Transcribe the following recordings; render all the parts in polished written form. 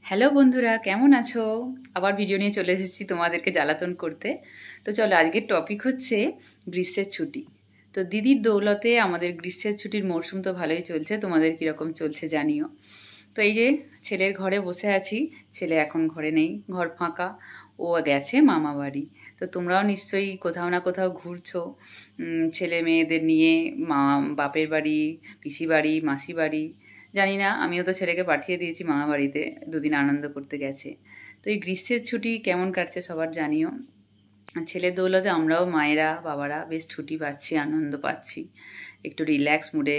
Hello বন্ধুরা, কেমন আছো? আবার ভিডিও নিয়ে চলে এসেছি তোমাদেরকে জ্বালাতন করতে। তো চলো, আজকের টপিক হচ্ছে গ্রীষ্মের ছুটি। তো দিদির দৌলতে আমাদের গ্রীষ্মের ছুটির মরশুম তো ভালোই চলছে, তোমাদের কীরকম চলছে জানিও। তো এই যে ছেলের ঘরে বসে আছি, ছেলে এখন ঘরে নেই, ঘর ফাঁকা, ও গেছে মামা বাড়ি। তো তোমরাও নিশ্চয়ই কোথাও না কোথাও ঘুরছো ছেলে মেয়েদের নিয়ে, মা বাপের বাড়ি, পিসি বাড়ি, মাসি বাড়ি। জানি না, আমিও তো ছেলেকে পাঠিয়ে দিয়েছি মামা বাড়িতে, দুদিন আনন্দ করতে গেছে। তো এই গ্রীষ্মের ছুটি কেমন কাটছে সবার জানিও। আর ছেলের দৌলতে আমরাও মায়েরা বাবারা বেশ ছুটি পাচ্ছি, আনন্দ পাচ্ছি, একটু রিল্যাক্স মুডে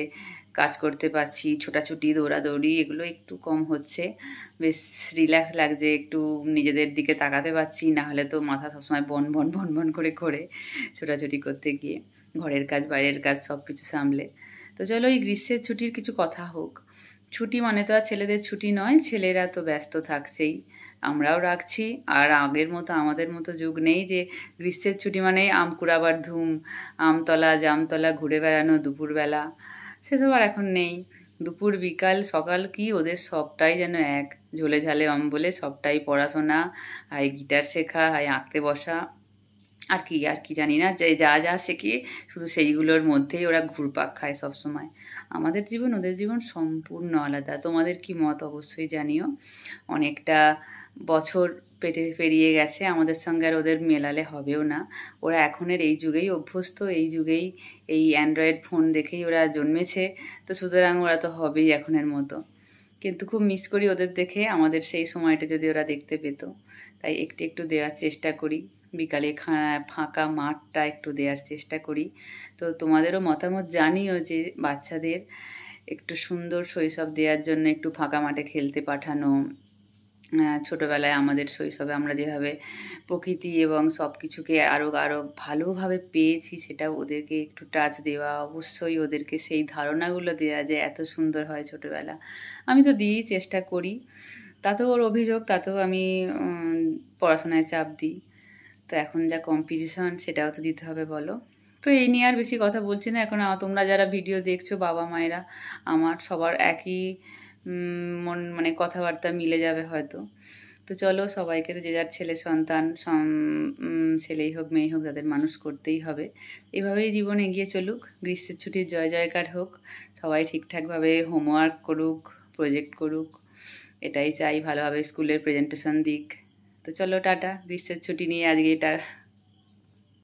কাজ করতে পারছি, ছোটাছুটি দৌড়াদৌড়ি এগুলো একটু কম হচ্ছে, বেশ রিল্যাক্স লাগছে, একটু নিজেদের দিকে তাকাতে পারছি, না হলে তো মাথা সবসময় বন বন বন বন করে ঘোরে ছোটাছুটি করতে গিয়ে, ঘরের কাজ বাইরের কাজ সব কিছু সামলে। তো চলো, এই গ্রীষ্মের ছুটির কিছু কথা হোক। ছুটি মানে তো আর ছেলেদের ছুটি নয়, ছেলেরা তো ব্যস্ত থাকছেই, আমরাও রাখছি। আর আগের মতো আমাদের মতো যুগ নেই যে গ্রীষ্মের ছুটি মানে আম কুড়াবার ধুম, আমতলা জামতলা ঘুরে বেড়ানো দুপুরবেলা, সেসব আর এখন নেই। দুপুর বিকাল সকাল কি ওদের সবটাই যেন এক, ঝোলে ঝালে আম বলে সবটাই পড়াশোনা, হয় গিটার শেখা, হয় আঁকতে বসা, আর কি জানি না, যে যা যা শেখে শুধু সেইগুলোর মধ্যেই ওরা ঘুরপাক খায় সব সময়। আমাদের জীবন ওদের জীবন সম্পূর্ণ আলাদা। তোমাদের কি মত অবশ্যই জানিও। অনেকটা বছর পেরিয়ে গেছে, আমাদের সঙ্গে আর ওদের মেলালে হবেও না। ওরা এখনের এই যুগেই অভ্যস্ত, এই যুগেই এই অ্যান্ড্রয়েড ফোন দেখেই ওরা জন্মেছে। তো সুতরাং ওরা তো হবেই এখনের মতো। কিন্তু খুব মিস করি ওদের দেখে, আমাদের সেই সময়টা যদি ওরা দেখতে পেত। তাই একটু একটু দেওয়ার চেষ্টা করি, বিকালে ফাঁকা মাঠটা একটু দেওয়ার চেষ্টা করি। তো তোমাদেরও মতামত জানিও যে বাচ্চাদের একটু সুন্দর শৈশব দেওয়ার জন্য একটু ফাঁকা মাঠে খেলতে পাঠানো। ছোটোবেলায় আমাদের শৈশবে আমরা যেভাবে প্রকৃতি এবং সব কিছুকে আরও আরও ভালোভাবে পেয়েছি, সেটা ওদেরকে একটু টাচ দেওয়া, অবশ্যই ওদেরকে সেই ধারণাগুলো দেওয়া যে এত সুন্দর হয় ছোটোবেলা। আমি তো দিয়েই চেষ্টা করি, তাতেও ওর অভিযোগ, তাতেও আমি পড়াশোনায় চাপ দিই। তো এখন যা কম্পিটিশন, সেটাও তো দিতে হবে বলো। তো এই নিয়ে আর বেশি কথা বলছি না এখন। তোমরা যারা ভিডিও দেখছো বাবা মায়েরা, আমার সবার একই মন মানে কথাবার্তা মিলে যাবে হয়তো। তো চলো, সবাইকে তো যে যার ছেলে সন্তান ছেলেই হোক মেয়েই হোক তাদের মানুষ করতেই হবে। এভাবেই জীবন এগিয়ে চলুক, গ্রীষ্মের ছুটির জয় জয়কার হোক, সবাই ঠিকঠাকভাবে হোমওয়ার্ক করুক, প্রজেক্ট করুক, এটাই চাই, ভালোভাবে স্কুলের প্রেজেন্টেশন দিক। তো চলো টাটা, গ্রীষ্মের ছুটি নিয়ে আজকে এটা